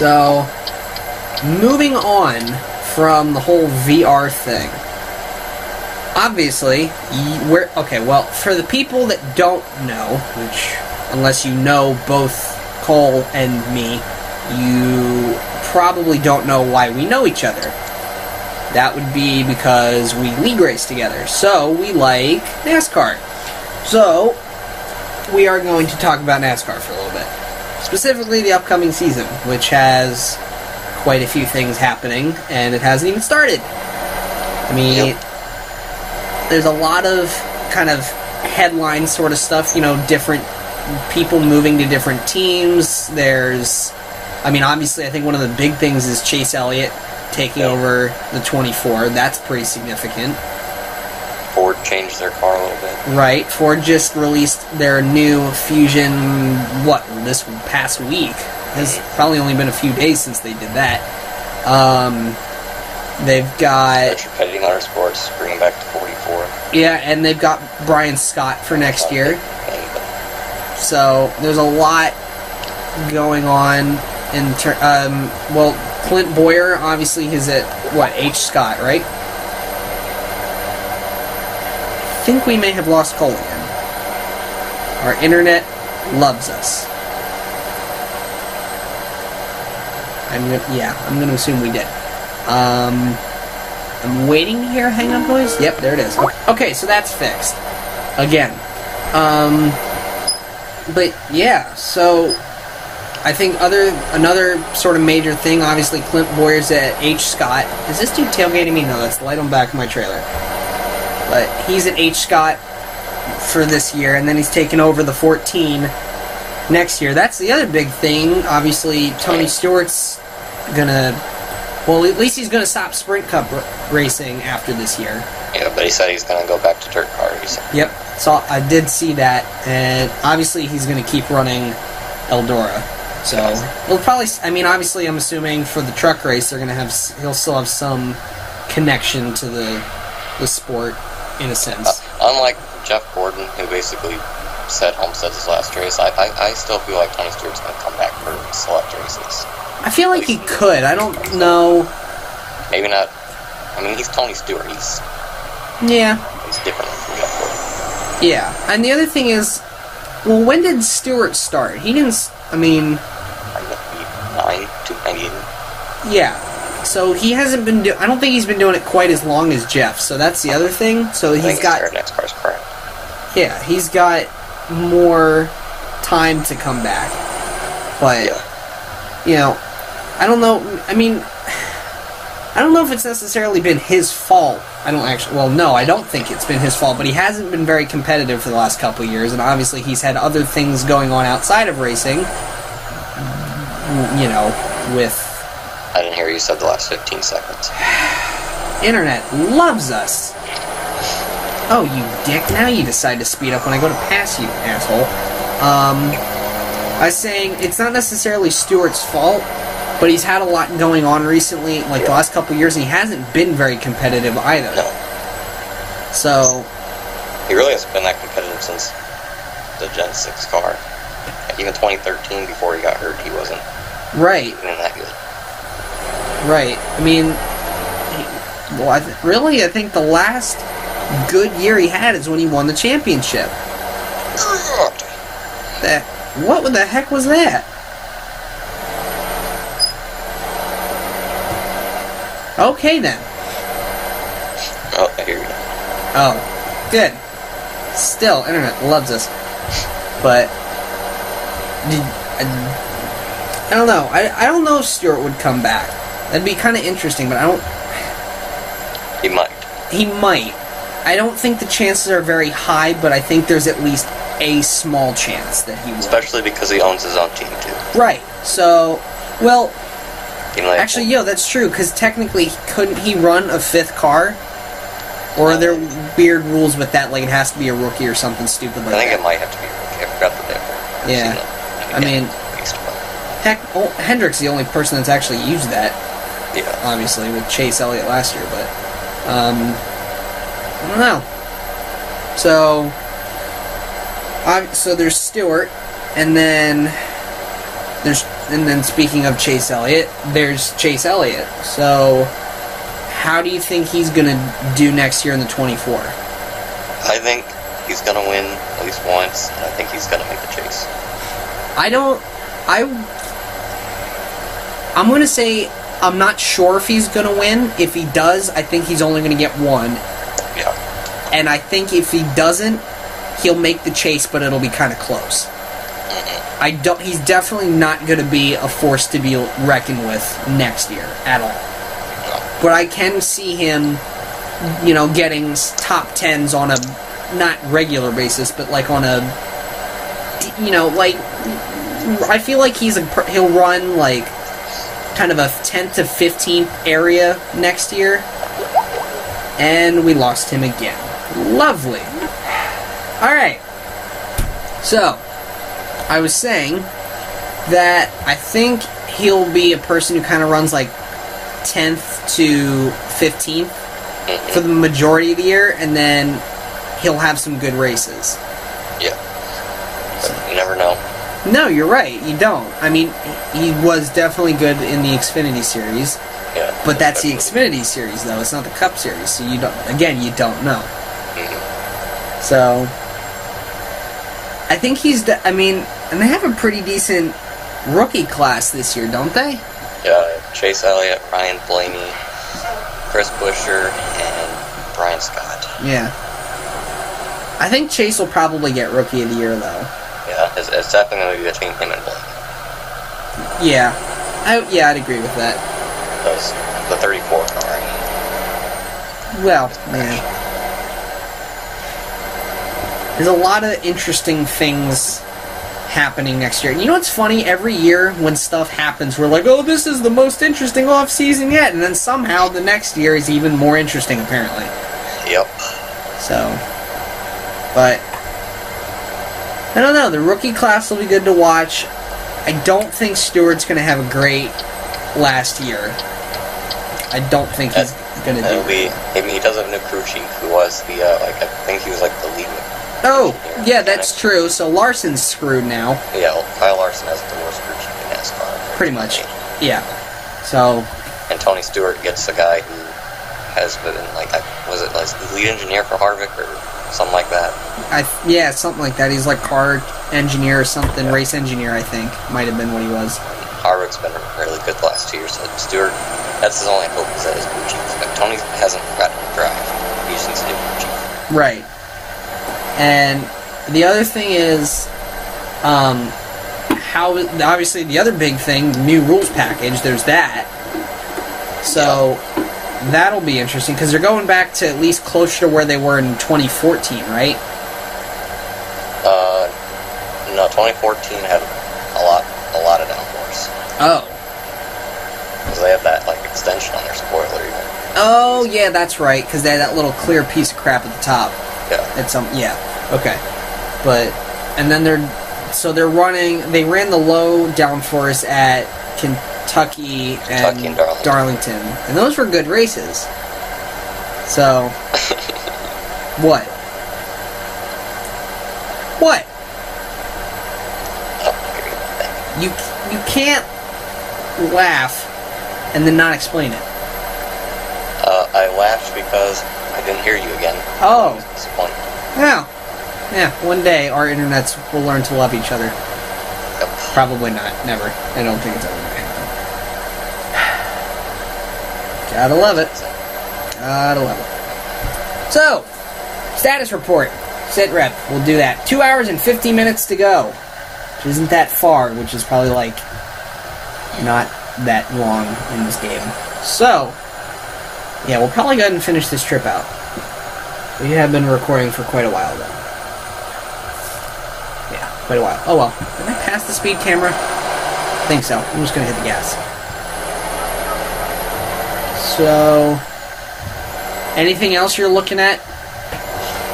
So, moving on from the whole VR thing. Obviously, okay, well, for the people that don't know, which, unless you know both Cole and me, you probably don't know why we know each other. That would be because we league race together. So, we like NASCAR. So, we are going to talk about NASCAR for a little bit. Specifically, the upcoming season, which has quite a few things happening, and it hasn't even started. I mean, there's a lot of kind of headline sort of stuff, you know, different people moving to different teams. There's, I mean, obviously, I think one of the big things is Chase Elliott taking over the 24. That's pretty significant. Ford changed their car a little bit. Right. Ford just released their new Fusion, this past week. It's probably only been a few days since they did that. They've got... Richard Petty Motorsports, bringing back to 44. Yeah, and they've got Brian Scott for next year. So, there's a lot going on in well, Clint Boyer, obviously, is at, H. Scott, right? I think we may have lost Cole again. Our internet loves us. I'm going to assume we did. I'm waiting to hear a hang-up noise. Yep, there it is. Okay, so that's fixed. Again. But yeah, so I think another sort of major thing, obviously Clint Boyer's at H. Scott. Is this dude tailgating me? No, that's the light on the back of my trailer. But he's at H. Scott for this year, and then he's taking over the 14 next year. That's the other big thing. Obviously, Tony Stewart's gonna... Well, at least he's gonna stop Sprint Cup racing after this year. Yeah, but he said he's gonna go back to dirt cars. Yep. So I did see that, and obviously he's gonna keep running Eldora. So he'll probably... I mean, obviously, I'm assuming for the truck race, he'll still have some connection to the sport, in a sense. Unlike Jeff Gordon, who basically said Homestead's his last race, I still feel like Tony Stewart's going to come back for select races. I feel like he could. I don't know. Maybe not. I mean, he's Tony Stewart. He's different from Jeff Gordon. Yeah. And the other thing is, well, when did Stewart start? He didn't... I mean... 98. Yeah. So he hasn't been I don't think he's been doing it quite as long as Jeff, so that's the other thing. So he's got... Next car's correct. Yeah, he's got more time to come back. But, you know, I don't know. I mean, I don't know if it's necessarily been his fault. I don't think it's been his fault, but he hasn't been very competitive for the last couple of years, and obviously he's had other things going on outside of racing, you know, with... I didn't hear you said the last 15 seconds. Internet loves us. Oh, you dick. Now you decide to speed up when I go to pass you, asshole. I was saying, it's not necessarily Stewart's fault, but he's had a lot going on recently, like the last couple of years, and he hasn't been very competitive either. No. So... He really hasn't been that competitive since the Gen 6 car. Even 2013, before he got hurt, he wasn't even that good. Right. I mean, I think the last good year he had is when he won the championship. What the heck was that? Okay, then. Oh, I hear you. Oh, good. Still, internet loves us. But, I don't know. I don't know if Stewart would come back. That'd be kind of interesting, but I don't... He might. He might. I don't think the chances are very high, but I think there's at least a small chance that he will. Especially because he owns his own team, too. Right. So, well... Actually, that's true, because technically, couldn't he run a fifth car? Or are there weird rules with that, like it has to be a rookie or something stupid like that? I think it might have to be a rookie. I forgot the name. Yeah. I mean, heck, Hendrick's the only person that's actually used that. Yeah. Obviously, with Chase Elliott last year, but... I don't know. So there's Stewart, and then there's and then speaking of Chase Elliott, there's Chase Elliott. So, how do you think he's going to do next year in the 24? I think he's going to win at least once, and I think he's going to make the chase. I'm going to say I'm not sure if he's going to win. If he does, I think he's only going to get one. Yeah. And I think if he doesn't, he'll make the chase, but it'll be kind of close. He's definitely not going to be a force to be reckoned with next year at all. But I can see him, getting top 10s on a not regular basis, but like on a, I feel like he'll run like kind of a 10th to 15th area next year. And we lost him again. Lovely. All right. So, I was saying that I think he'll be a person who kind of runs like 10th to 15th for the majority of the year, and then he'll have some good races. Yeah. But you never know. No, you're right. You don't. I mean, he was definitely good in the Xfinity Series. Yeah. But that's the Xfinity Series, though. It's not the Cup Series, so you don't know. Mm-hmm. So, I think and they have a pretty decent rookie class this year, don't they? Yeah, Chase Elliott, Ryan Blaney, Chris Buescher, and Brian Scott. Yeah. I think Chase will probably get Rookie of the Year, though. Yeah, it's definitely going to be between him and Blaney. Yeah. I'd agree with that. Because the 34 car. Well, man. There's a lot of interesting things happening next year. And you know what's funny? Every year when stuff happens, we're like, oh, this is the most interesting off-season yet. And then somehow the next year is even more interesting, apparently. Yep. So, but I don't know. The rookie class will be good to watch. I don't think Stewart's going to have a great last year. I don't think he's going to do it. I mean, he does have a new crew chief who was the, I think he was like the lead. Oh, yeah, that's true. So Larson's screwed now. Yeah, well, Kyle Larson has the worst crew chief in NASCAR. Pretty much. Yeah. So. And Tony Stewart gets a guy who has been, like lead engineer for Harvick or something like that. Yeah, something like that. He's like car engineer or something, yeah. Race engineer, I think. Might have been what he was. Harvick's been really good the last 2 years, so Stewart, that's his only hope is that his crew chief. But Tony hasn't gotten to drive. He just needs to do crew chief. Right. And the other thing is, how obviously the other big thing, new rules package. There's that. So that'll be interesting because they're going back to at least closer to where they were in 2014, right? No, 2014 had a lot of downforce. Oh. Because they had that extension on their spoiler even. Oh yeah, that's right. Because they had that little clear piece of crap at the top. Yeah. Okay. But and then they ran the low downforce at Kentucky and Darlington. And those were good races. So what? What? You can't laugh and then not explain it. I laughed because I didn't hear you again. Oh. I was disappointed. Yeah, one day our internets will learn to love each other. Yep. Probably not. Never. I don't think it's ever going to happen. Gotta love it. Gotta love it. So, status report. Sit rep. We'll do that. 2 hours and 50 minutes to go. Which isn't that far, which is probably not that long in this game. So, yeah, we'll probably go ahead and finish this trip out. We have been recording for quite a while, though. Yeah, quite a while. Oh, well. Did I pass the speed camera? I think so. I'm just going to hit the gas. So, anything else you're looking at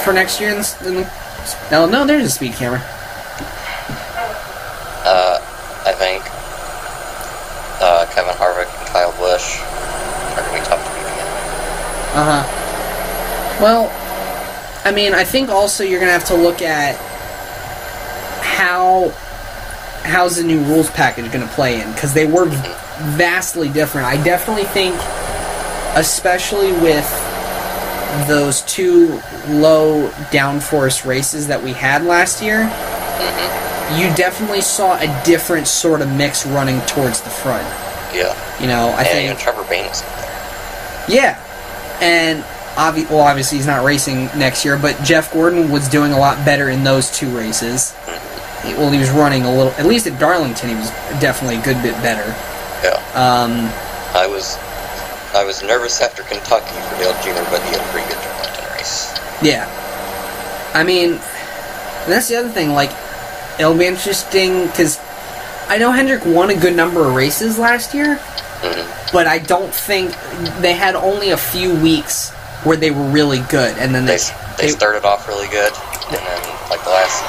for next year? No, there's a speed camera. I think Kevin Harvick and Kyle Busch are going to be tough to beat again. Uh-huh. Well, I mean, I think also you're going to have to look at how how's the new rules package going to play in, because they were vastly different. I definitely think, especially with those 2 low downforce races that we had last year, you definitely saw a different sort of mix running towards the front. Yeah. You know, I think even Trevor Bayne was in there. Yeah, and obviously he's not racing next year, but Jeff Gordon was doing a lot better in those 2 races. Well, he was running a little, at least at Darlington, he was definitely a good bit better. Yeah. I was nervous after Kentucky for Dale Jr., but he had a pretty good Darlington race. Yeah. I mean, that's the other thing, like, it'll be interesting, because I know Hendrick won a good number of races last year, but I don't think they had only a few weeks where they were really good, and then they started off really good, and then like the last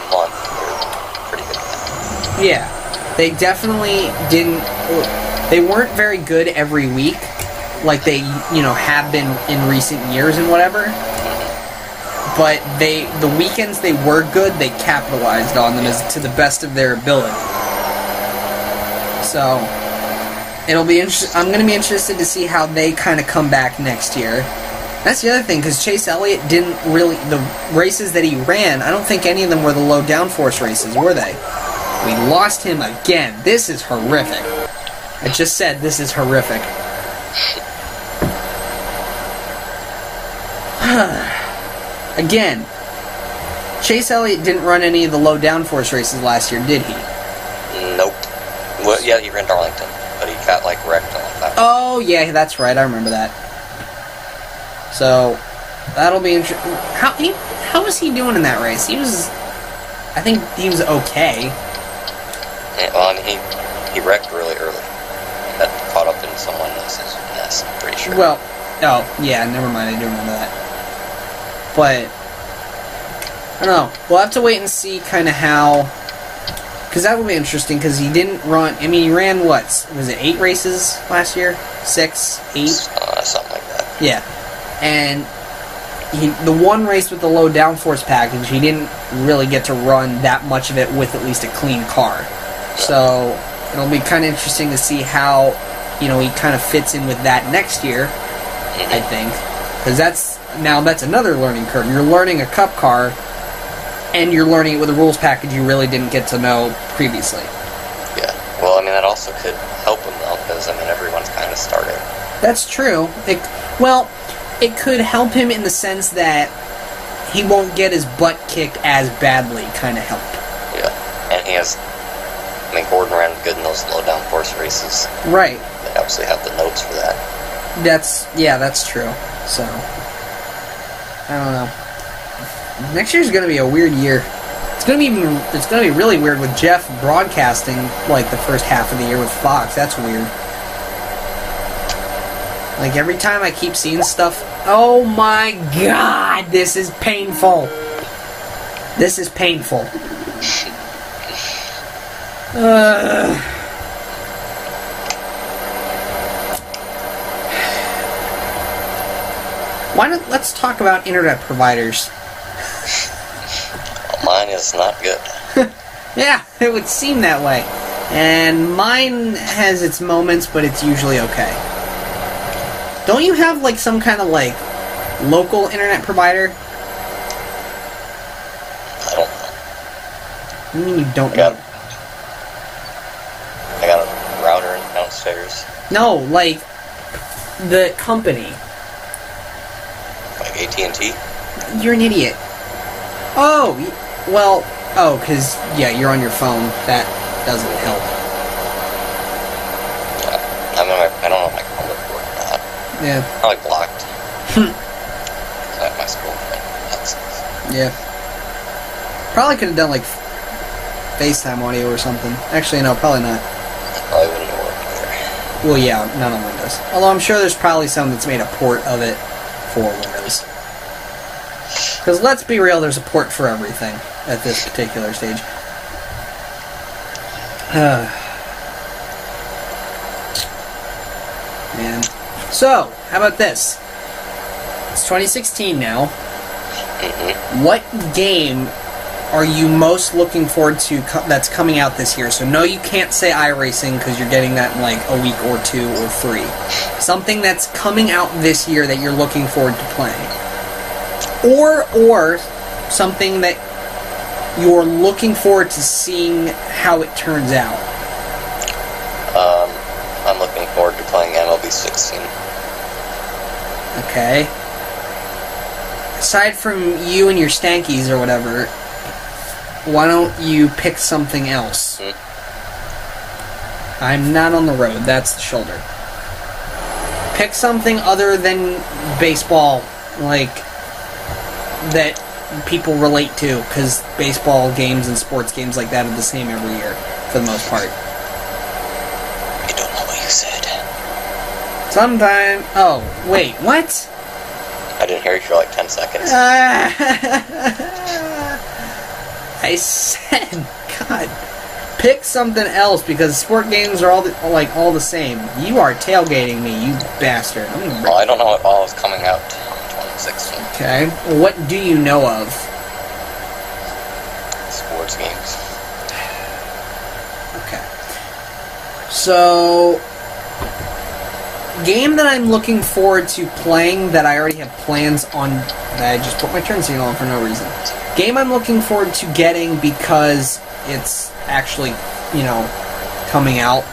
month they were pretty good again. Yeah, they definitely didn't. They weren't very good every week, like they have been in recent years and whatever. But the weekends they were good, they capitalized on them as to the best of their ability. So it'll be I'm going to be interested to see how they kind of come back next year. That's the other thing, because Chase Elliott didn't really... The races that he ran, I don't think any of them were the low downforce races, were they? We lost him again. This is horrific. I just said this is horrific. Again, Chase Elliott didn't run any of the low downforce races last year, did he? Nope. Well, yeah, he ran Darlington, but he got like wrecked on that. Oh yeah, that's right. I remember that. So that'll be interesting. How was he doing in that race? I think he was okay. Yeah, well, I mean, he wrecked really early. That caught up in someone else's mess, I'm pretty sure. Well, oh yeah, never mind. I do remember that. But I don't know. We'll have to wait and see kind of how. Because that will be interesting, because he didn't run... I mean, he ran, what? Was it 8 races last year? 6? 8? Something like that. Yeah. And the one race with the low downforce package, he didn't really get to run that much of it with at least a clean car. So it'll be kind of interesting to see how, he kind of fits in with that next year, I think. Because that's another learning curve. You're learning a cup car, and you're learning it with a rules package you really didn't get to know previously. Yeah. Well, I mean, that also could help him, though, because, I mean, everyone's kind of starting. That's true. It could help him in the sense that he won't get his butt kicked as badly, kind of help. Yeah. And he has... I mean, Gordon ran good in those low downforce races. Right. They obviously have the notes for that. That's true. So, I don't know. Next year's going to be a weird year. It's going to be really weird with Jeff broadcasting like the first half of the year with Fox. That's weird. Like every time I keep seeing stuff, oh my god, this is painful. This is painful. Let's talk about internet providers. Mine is not good. Yeah, it would seem that way. And mine has its moments, but it's usually okay. Don't you have, like, some kind of, like, local internet provider? I don't know. What do you mean you don't know? I got a router downstairs. No, like, the company. Like AT&T? You're an idiot. Oh, because, yeah, you're on your phone. That doesn't help. Yeah, I don't know if my phone would work or not. Yeah. Probably blocked. I have my school headsets. Yeah. Probably could have done, like, FaceTime audio or something. Actually, no, probably not. Probably wouldn't have worked either. Well, yeah, none on Windows. Although I'm sure there's probably some that's made a port of it for Windows. Because let's be real, there's a port for everything at this particular stage. Man. So, how about this? It's 2016 now. Mm-hmm. What game are you most looking forward to that's coming out this year? So no, you can't say iRacing because you're getting that in like a week or 2 or 3. Something that's coming out this year that you're looking forward to playing. Or something that you're looking forward to seeing how it turns out. I'm looking forward to playing MLB 16. Okay. Aside from you and your stankies or whatever, why don't you pick something else? I'm not on the road, that's the shoulder. Pick something other than baseball, like, that people relate to, because baseball games and sports games like that are the same every year, for the most part. I don't know what you said. Sometime... Oh, wait, what? I didn't hear you for like 10 seconds. I said, God, pick something else because sport games are all the same. You are tailgating me, you bastard. Well, I don't know what all is coming out in 2016. Okay, well, what do you know of? Sports games. Okay. So, game that I'm looking forward to playing that I already have plans on, that I just put my turn signal on for no reason. Game I'm looking forward to getting because it's actually, coming out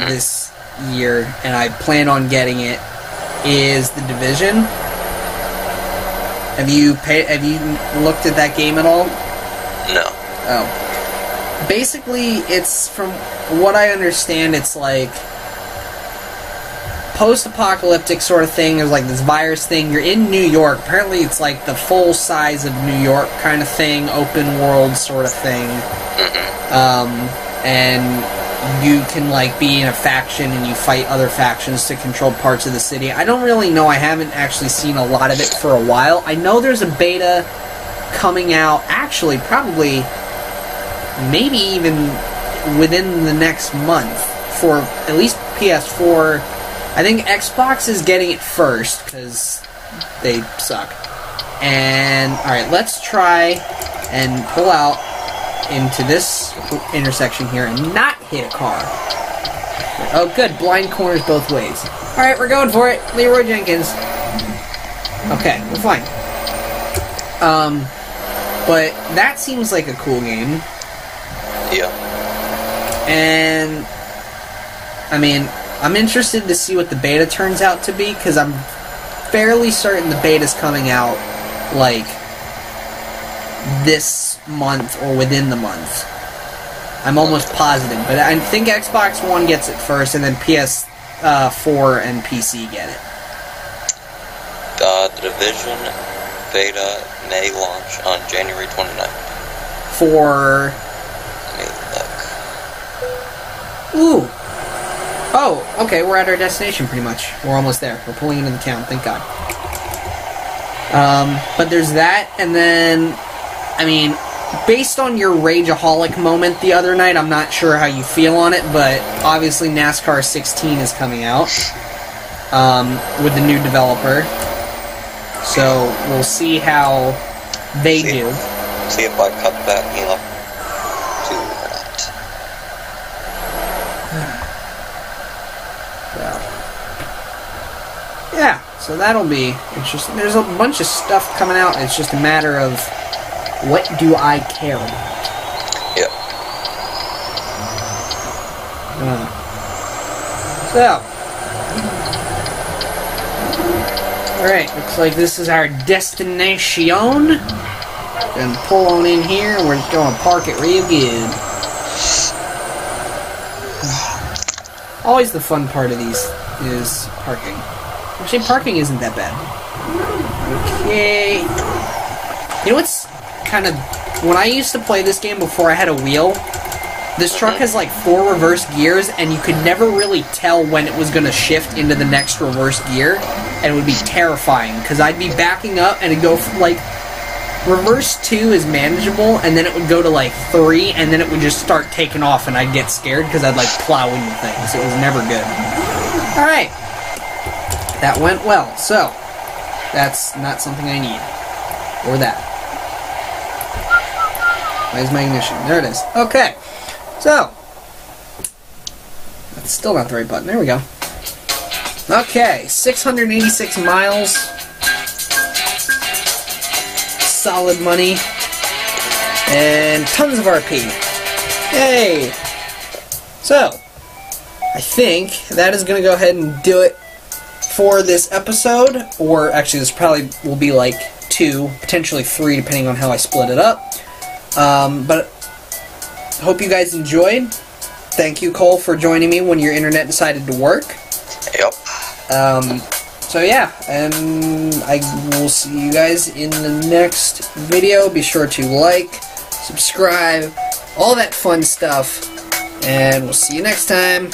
this year, and I plan on getting it, is The Division. Have you looked at that game at all? No. Oh. Basically, it's, from what I understand, it's like post-apocalyptic sort of thing. There's like this virus thing. You're in New York. Apparently it's like the full size of New York kind of thing, open world sort of thing. And you can like be in a faction and you fight other factions to control parts of the city. I don't really know. I haven't actually seen a lot of it for a while. I know there's a beta coming out, actually probably maybe even within the next month for at least PS4. I think Xbox is getting it first, because they suck. And, alright, let's try and pull out into this intersection here and not hit a car. Oh, good. Blind corners both ways. Alright, we're going for it. Leroy Jenkins. Okay, we're fine. But that seems like a cool game. Yeah. And, I mean, I'm interested to see what the beta turns out to be, because I'm fairly certain the beta's coming out, like, this month or within the month. I'm almost positive, but I think Xbox One gets it first, and then PS4 and PC get it. The Division beta may launch on January 29th. For... Let me look. Ooh! Oh, okay, we're at our destination pretty much. We're almost there. We're pulling into the town, thank God. But there's that, and then, I mean, based on your Rageaholic moment the other night, I'm not sure how you feel on it, but obviously NASCAR 16 is coming out with the new developer. So we'll see how they do. See if I cut that up to that. Yeah, so that'll be interesting. There's a bunch of stuff coming out. It's just a matter of what do I care about. Yep. So, alright, looks like this is our destination. Gonna pull on in here, and we're just gonna park it real good. Always the fun part of these is parking. Actually, parking isn't that bad. Okay. You know what's kind of... When I used to play this game before I had a wheel, this truck has like 4 reverse gears, and you could never really tell when it was going to shift into the next reverse gear, and it would be terrifying, because I'd be backing up, and it'd go from, like... Reverse 2 is manageable, and then it would go to like 3, and then it would just start taking off, and I'd get scared because I'd like plow into things. It was never good. Alright. That went well. So, that's not something I need. Or that. Where's my ignition? There it is. Okay. So, that's still not the right button. There we go. Okay, 686 miles. Solid money. And tons of RP. Yay! So, I think that is going to go ahead and do it for this episode. Or, actually, this probably will be like 2, potentially 3, depending on how I split it up. But hope you guys enjoyed. Thank you, Cole, for joining me when your internet decided to work. Yep. So yeah, and I will see you guys in the next video. Be sure to like, subscribe, all that fun stuff, and we'll see you next time.